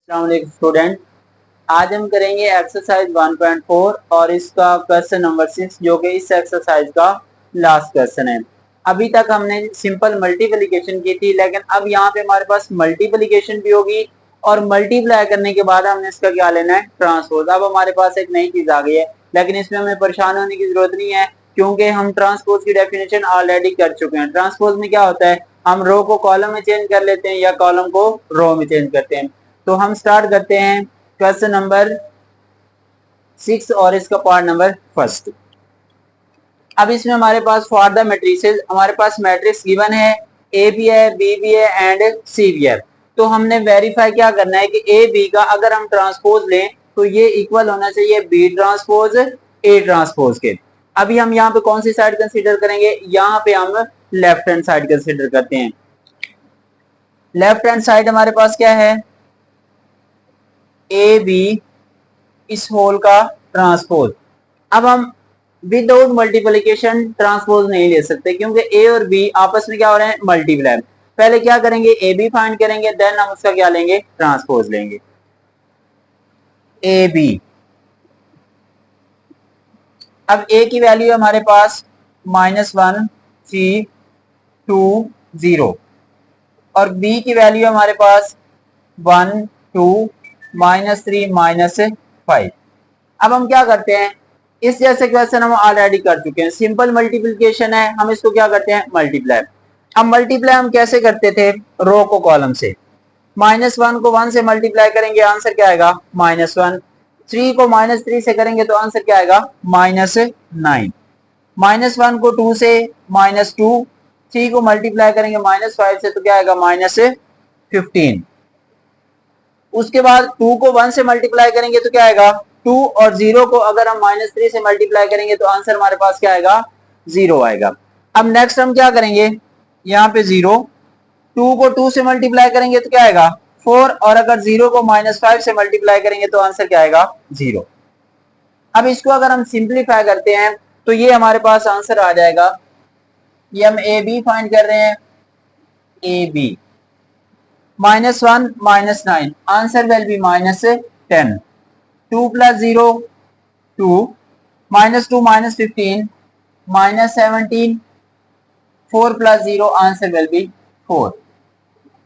अस्सलाम स्टूडेंट। आज हम करेंगे एक्सरसाइज 1.4 और इसका क्वेश्चन नंबर 6 जो कि इस एक्सरसाइज का लास्ट क्वेश्चन है। अभी तक हमने सिंपल मल्टीप्लिकेशन की थी, लेकिन अब यहाँ पे हमारे पास मल्टीप्लिकेशन भी होगी और मल्टीप्लाई करने के बाद हमने इसका क्या लेना है, ट्रांसपोज। अब हमारे पास एक नई चीज आ गई है, लेकिन इसमें हमें परेशान होने की जरूरत नहीं है क्योंकि हम ट्रांसपोज की डेफिनेशन ऑलरेडी कर चुके हैं। ट्रांसपोज में क्या होता है, हम रो को कॉलम में चेंज कर लेते हैं या कॉलम को रो में चेंज करते हैं। तो हम स्टार्ट करते हैं क्वेश्चन नंबर 6 और इसका पार्ट नंबर फर्स्ट। अब इसमें हमारे पास फॉर द मैट्रिसेस हमारे पास मैट्रिक्स गिवन है, ए भी है, बी भी है एंड सी भी है। तो हमने वेरीफाई क्या करना है कि ए बी का अगर हम ट्रांसपोज लें तो ये इक्वल होना चाहिए बी ट्रांसपोज ए ट्रांसपोज के। अभी हम यहाँ पे कौन सी साइड कंसीडर करेंगे, यहाँ पे हम लेफ्ट हैंड साइड कंसीडर करते हैं। लेफ्ट हैंड साइड हमारे पास क्या है, ए बी इस होल का ट्रांसपोज। अब हम विदाउट मल्टीप्लिकेशन ट्रांसपोज नहीं ले सकते क्योंकि ए और बी आपस में क्या हो रहे हैं, मल्टीप्लाई। पहले क्या करेंगे, ए बी फाइंड करेंगे, देन हम उसका क्या लेंगे, ट्रांसपोज लेंगे। ए बी, अब ए की वैल्यू हमारे पास -1 3 2 0 और बी की वैल्यू हमारे पास 1 2 -3 -5। अब हम क्या करते हैं, इस जैसे क्वेश्चन हम ऑलरेडी कर चुके हैं, सिंपल मल्टीप्लिकेशन है, हम इसको क्या करते हैं, मल्टीप्लाई। अब मल्टीप्लाई हम कैसे करते थे, रो को कॉलम से। -1 को 1 से मल्टीप्लाई करेंगे, आंसर क्या आएगा, -1। 3 को -3 से करेंगे तो आंसर क्या आएगा, -9। -1 को 2 से, -2। 3 को मल्टीप्लाई करेंगे -5 से तो क्या आएगा, -15। उसके बाद 2 को 1 से मल्टीप्लाई करेंगे तो क्या आएगा, 2 और 0 को अगर हम -3 से मल्टीप्लाई करेंगे तो आंसर हमारे पास क्या आएगा, 0 आएगा। अब नेक्स्ट हम क्या करेंगे, यहाँ पे 0, 2 को 2 से मल्टीप्लाई करेंगे तो क्या आएगा, 4 और अगर 0 को -5 से मल्टीप्लाई करेंगे तो आंसर क्या आएगा, 0। अब इसको अगर हम सिंप्लीफाई करते हैं तो ये हमारे पास आंसर आ जाएगा, ये हम ए बी फाइंड कर रहे हैं, A B -1 -9 answer will be -10। 2 + 0 2, -2 -15 -17, 4 + 0 answer will B 4।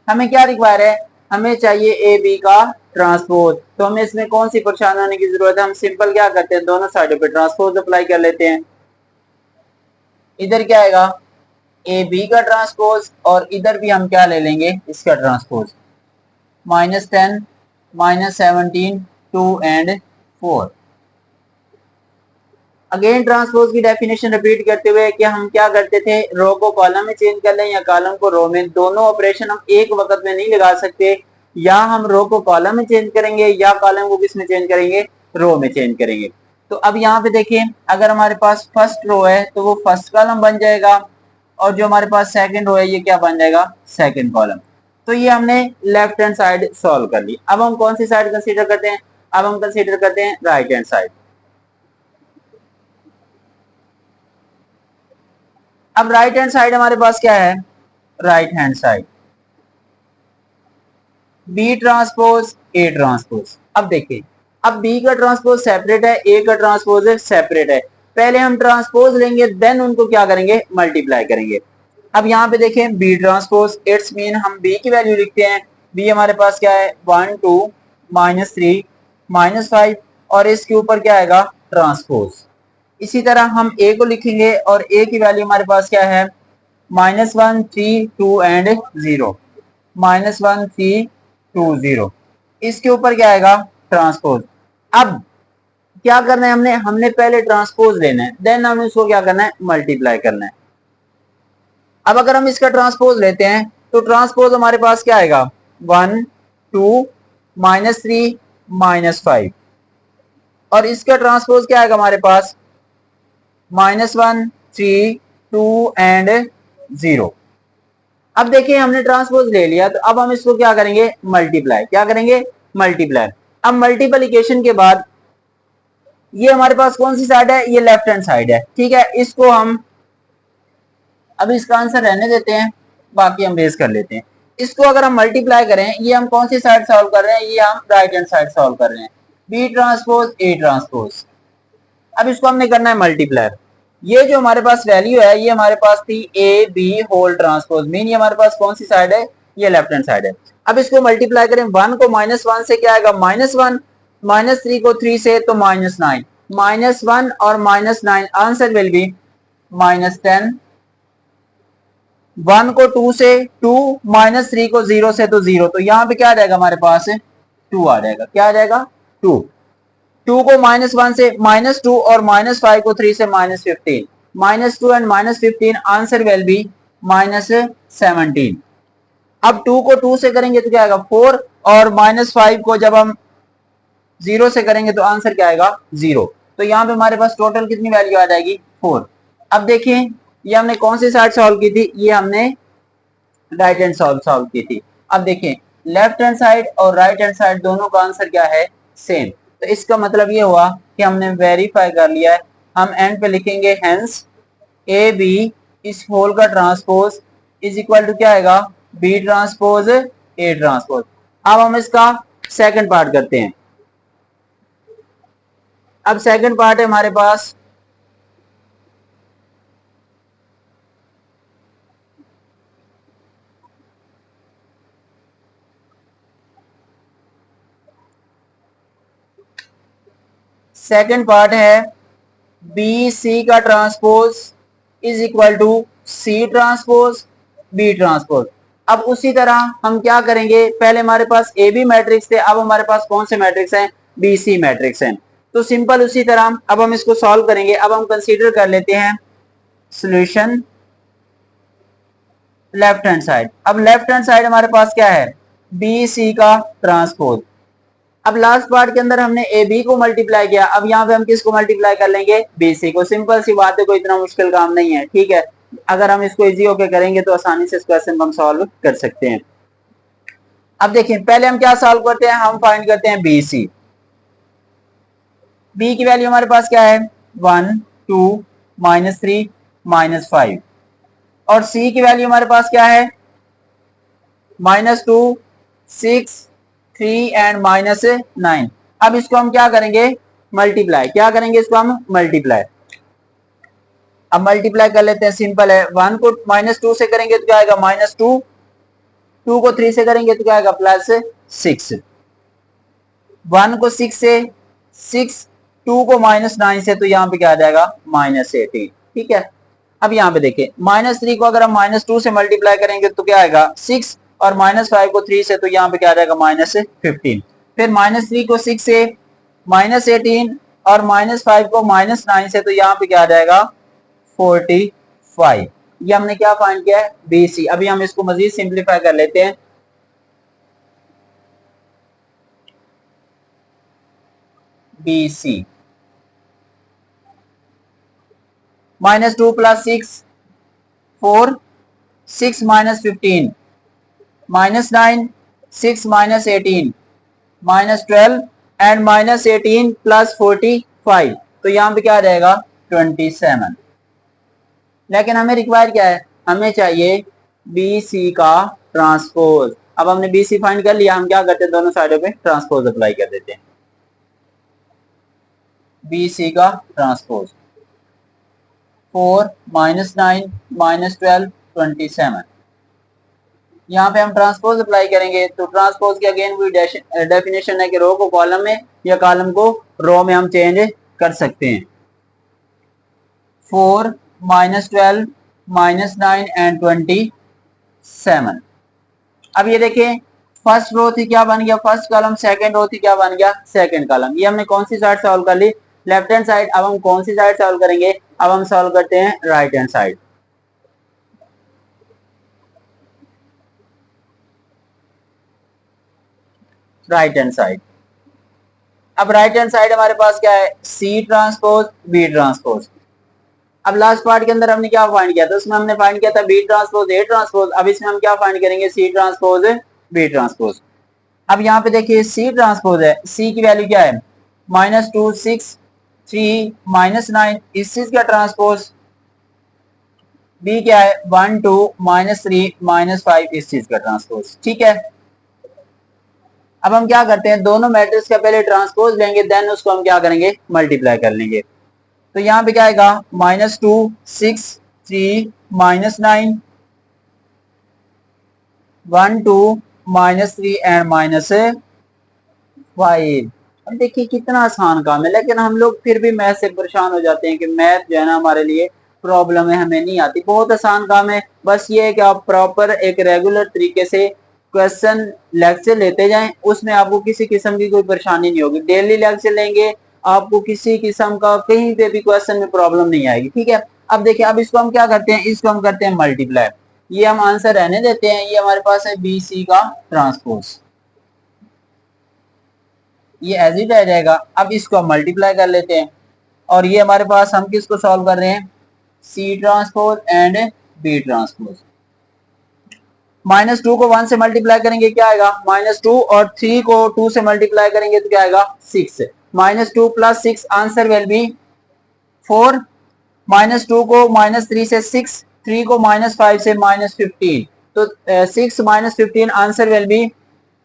हमें क्या रिक्वायर है, हमें चाहिए ए बी का ट्रांसपोज। तो हमें इसमें कौन सी परेशान होने की जरूरत है, हम सिंपल क्या करते हैं, दोनों साइडों पे ट्रांसपोज अप्लाई कर लेते हैं। इधर क्या आएगा, ए बी का ट्रांसपोज और इधर भी हम क्या ले लेंगे, इसका ट्रांसपोज। -10 -17 2 एंड 4। अगेन ट्रांसपोज की डेफिनेशन रिपीट करते हुए कि हम क्या करते थे, रो को कॉलम में चेंज कर लें या कॉलम को रो में, दोनों ऑपरेशन हम एक वक्त में नहीं लगा सकते। या हम रो को कॉलम में चेंज करेंगे या कॉलम को किस में चेंज करेंगे, रो में चेंज करेंगे। तो अब यहाँ पे देखिए, अगर हमारे पास फर्स्ट रो है तो वो फर्स्ट कॉलम बन जाएगा और जो हमारे पास सेकंड रो है ये क्या बन जाएगा, सेकंड कॉलम। तो ये हमने लेफ्ट हैंड साइड सॉल्व कर ली। अब हम कौन सी साइड कंसीडर करते हैं, अब हम कंसीडर करते हैं राइट हैंड साइड। अब राइट हैंड साइड हमारे पास क्या है, right hand side B transpose A transpose. अब देखिए, अब बी का ट्रांसपोज सेपरेट है, ए का ट्रांसपोज सेपरेट है। पहले हम ट्रांसपोज लेंगे, देन उनको क्या करेंगे, मल्टीप्लाई करेंगे। अब यहाँ पे देखें बी ट्रांसपोज, इट्स मीन हम बी की वैल्यू लिखते हैं। बी हमारे पास क्या है, 1 2 -3 -5 और इसके ऊपर क्या आएगा, ट्रांसपोज। इसी तरह हम ए को लिखेंगे और ए की वैल्यू हमारे पास क्या है, -1 3 2 एंड 0, -1 3 2 0। इसके ऊपर क्या आएगा, ट्रांसपोज। अब क्या करना है, हमने पहले ट्रांसपोज लेना है, देन हमें उसको क्या करना है, मल्टीप्लाई करना है। अब अगर हम इसका ट्रांसपोज लेते हैं तो ट्रांसपोज हमारे पास क्या आएगा, 1 2 -3 -5 और इसका ट्रांसपोज क्या आएगा हमारे पास, -1 3 2 एंड 0। अब देखिए हमने ट्रांसपोज ले लिया, तो अब हम इसको क्या करेंगे, मल्टीप्लाई। क्या करेंगे, मल्टीप्लाई। अब मल्टीप्लिकेशन के बाद ये हमारे पास कौन सी साइड है, ये लेफ्ट हैंड साइड है, ठीक है। इसको हम अब इसका आंसर रहने देते हैं, बाकी हम बेस कर लेते हैं। इसको अगर हम मल्टीप्लाई करें, ये हम कौन सी साइड सॉल्व कर रहे हैं, ये हम राइट हैंड साइड सॉल्व कर रहे हैं, बी ट्रांसपोज ए ट्रांसपोज। अब इसको हमने करना है मल्टीप्लाई। ये जो हमारे पास वैल्यू है, ये हमारे पास थी A B whole transpose, mean ये हमारे पास कौन सी साइड है, ये लेफ्ट हैंड साइड है। अब इसको मल्टीप्लाई करें, 1 को -1 से क्या आएगा, -1, -3 को 3 से तो -9, -1 और -9 आंसर विल बी -10। 1 को 2 से 2, -3 को 0 से तो 0, तो यहाँ पे क्या आ जाएगा हमारे पास 2 आ जाएगा, क्या आ जाएगा 2। 2 को -1 से -2 और -5 को 3 से -15, -2 एंड -15 आंसर विल बी -17। अब 2 को 2 से करेंगे तो क्या आएगा 4, और -5 को जब हम 0 से करेंगे तो आंसर क्या आएगा 0। तो यहाँ पे हमारे पास टोटल कितनी वैल्यू आ जाएगी 4। अब देखिए ये हमने कौन सी साइड सॉल्व की थी, ये हमने राइट हैंड सॉल्व की थी। अब देखिए लेफ्ट हैंड साइड और राइट हैंड साइड दोनों का आंसर क्या है, सेम। तो इसका मतलब ये हुआ कि हमने वेरीफाई कर लिया है। हम एंड पे लिखेंगे हेंस ए बी इस होल का ट्रांसपोज इज इक्वल टू क्या आएगा, बी ट्रांसपोज ए ट्रांसपोज। अब हम इसका सेकंड पार्ट करते हैं। अब सेकंड पार्ट है हमारे पास, सेकंड पार्ट है बी सी का transpose is equal to C transpose B transpose. अब उसी तरह हम क्या करेंगे, पहले हमारे पास ए बी मैट्रिक्स थे, अब हमारे पास कौन से मैट्रिक्स हैं, बी सी मैट्रिक्स हैं। तो सिंपल उसी तरह अब हम इसको सॉल्व करेंगे। अब हम कंसीडर कर लेते हैं सॉल्यूशन लेफ्ट हैंड साइड। अब लेफ्ट हैंड साइड हमारे पास क्या है, बी सी का ट्रांसपोज। अब लास्ट पार्ट के अंदर हमने ए बी को मल्टीप्लाई किया, अब यहाँ पे हम किसको मल्टीप्लाई कर लेंगे, बी सी को। सिंपल सी बात है, कोई इतना मुश्किल काम नहीं है, ठीक है। अगर हम इसको इजी होके करेंगे तो आसानी से इस क्वेश्चन को हम सॉल्व कर सकते हैं। अब देखिए पहले हम क्या सॉल्व करते हैं, हम फाइंड करते हैं बी सी। बी की वैल्यू हमारे पास क्या है 1 2 -3 -5, और सी की वैल्यू हमारे पास क्या है -2 6 3 एंड -9। अब इसको हम क्या करेंगे मल्टीप्लाई, क्या करेंगे इसको हम मल्टीप्लाई। अब मल्टीप्लाई कर लेते हैं, सिंपल है। 1 को -2 से करेंगे तो क्या आएगा -2, 2 को 3 से करेंगे तो क्या आएगा +6, 1 को 6 से 6, 2 को -9 से तो यहाँ पे क्या आ जाएगा -18, ठीक है। अब यहाँ पे देखिए -3 को अगर हम -2 से मल्टीप्लाई करेंगे तो क्या आएगा 6, और -5 को 3 से तो यहाँ पे क्या आ जाएगा -15। फिर -3 को 6 से -18, और -5 को -9 से तो यहाँ पे क्या आ जाएगा 45। ये हमने क्या फाइंड किया है बी सी। अभी हम इसको मजीद सिंप्लीफाई कर लेते हैं। बी सी -2 + 6 4, 6 -15 -9, 6 -18 -12 एंड -18 + 45, तो यहाँ पे क्या आ जाएगा 27। लेकिन हमें रिक्वायर क्या है, हमें चाहिए बी सी का ट्रांसपोज। अब हमने बी सी फाइंड कर लिया, हम क्या करते हैं दोनों साइडों पे ट्रांसपोज अप्लाई कर देते हैं। बी सी का ट्रांसपोज 4 -9 -12 27, यहाँ पे हम ट्रांसपोज अप्लाई करेंगे। तो ट्रांसपोज की अगेन वही डेफिनेशन है कि रो को कॉलम में या कॉलम को रो में हम चेंज कर सकते हैं। 4 -12 -9 एंड 27। अब ये देखें फर्स्ट रो थी क्या बन गया फर्स्ट कॉलम, सेकंड रो थी क्या बन गया सेकंड कॉलम। ये हमने कौन सी साइड सॉल्व कर ली, लेफ्ट हैंड साइड। अब हम कौन सी साइड सॉल्व करेंगे, अब हम सॉल्व करते हैं right hand side. Right hand side, अब राइट हैंड साइड हमारे पास क्या है सी ट्रांसपोज बी ट्रांसपोज। अब लास्ट पार्ट के अंदर हमने क्या फाइंड किया था, उसमें हमने फाइंड किया था बी ट्रांसपोज ए ट्रांसपोज। अब इसमें हम क्या फाइंड करेंगे सी ट्रांसपोज बी ट्रांसपोज। अब यहाँ पे देखिए सी ट्रांसपोज है, सी की वैल्यू क्या है -2 6 3 -9, इस चीज का ट्रांसपोज बी क्या है 1 2 -3 -5 इस चीज का ट्रांसपोज। ठीक है, अब हम क्या करते हैं, दोनों मैट्रिक्स का पहले ट्रांसपोज लेंगे, देन उसको हम क्या करेंगे, मल्टीप्लाई कर लेंगे। तो यहाँ पे क्या आएगा -2 6 3 -9 1 2 -3 एंड -5। अब देखिए कितना आसान काम है, लेकिन हम लोग फिर भी मैथ से परेशान हो जाते हैं कि मैथ जो है ना हमारे लिए प्रॉब्लम है, हमें नहीं आती। बहुत आसान काम है, बस ये है कि आप प्रॉपर एक रेगुलर तरीके से क्वेश्चन लेक्चर लेते जाएं, उसमें आपको किसी किस्म की कोई परेशानी नहीं होगी। डेली लेक्चर लेंगे, आपको किसी किस्म का कहीं पे भी क्वेश्चन में प्रॉब्लम नहीं आएगी। ठीक है, अब देखिए, अब इसको हम क्या करते हैं, इसको हम करते हैं मल्टीप्लाई। ये हम आंसर रहने देते हैं, ये हमारे पास है बी सी का ट्रांसपोज, ये एज इट रह जाएगा। अब इसको हम मल्टीप्लाई कर लेते हैं, और ये हमारे पास, हम किसको सॉल्व कर रहे हैं, C transpose and B transpose. -2 को 1 से मल्टीप्लाई करेंगे क्या आएगा -2, और 3 को 2 से मल्टीप्लाई करेंगे तो क्या आएगा 6। -2 + 6 आंसर विल बी 4। -2 को -3 से 6, 3 को -5 से -15, तो 6 -15 आंसर विल बी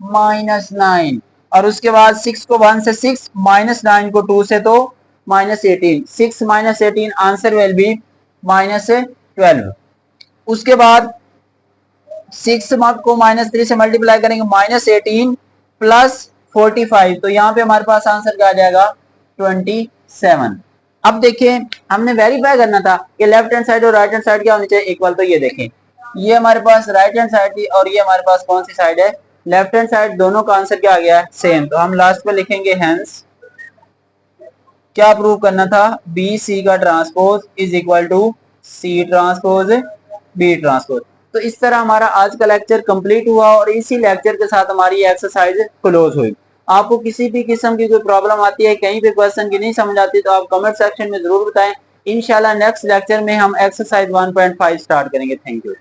-9। और उसके बाद 6 को 1 से 6, -9 को 2 से तो -18, 6 -18 आंसर विल बी -12। उसके बाद 6 को -3 से मल्टीप्लाई करेंगे, -18 + 45, तो यहाँ पे हमारे पास आंसर क्या आ जाएगा 27। अब देखिए, हमने वेरीफाई करना था कि लेफ्ट हैंड साइड और राइट हैंड साइड क्या होनी चाहिए, इक्वल। तो ये देखें, ये हमारे पास राइट हैंड साइड थी, और ये हमारे पास कौन सी साइड है, लेफ्ट हैंड साइड। दोनों का आंसर क्या आ गया है, सेम। तो हम लास्ट में लिखेंगे हेंस क्या प्रूव करना था, बी सी का transpose is equal to C transpose B transpose. तो इस तरह हमारा आज का लेक्चर कंप्लीट हुआ, और इसी लेक्चर के साथ हमारी एक्सरसाइज क्लोज हुई। आपको किसी भी किस्म की कोई प्रॉब्लम आती है, कहीं पे क्वेश्चन की नहीं समझ आती, तो आप कमेंट सेक्शन में जरूर बताएं। इंशाल्लाह नेक्स्ट लेक्चर में हम एक्सरसाइज 1.5 स्टार्ट करेंगे। Thank you.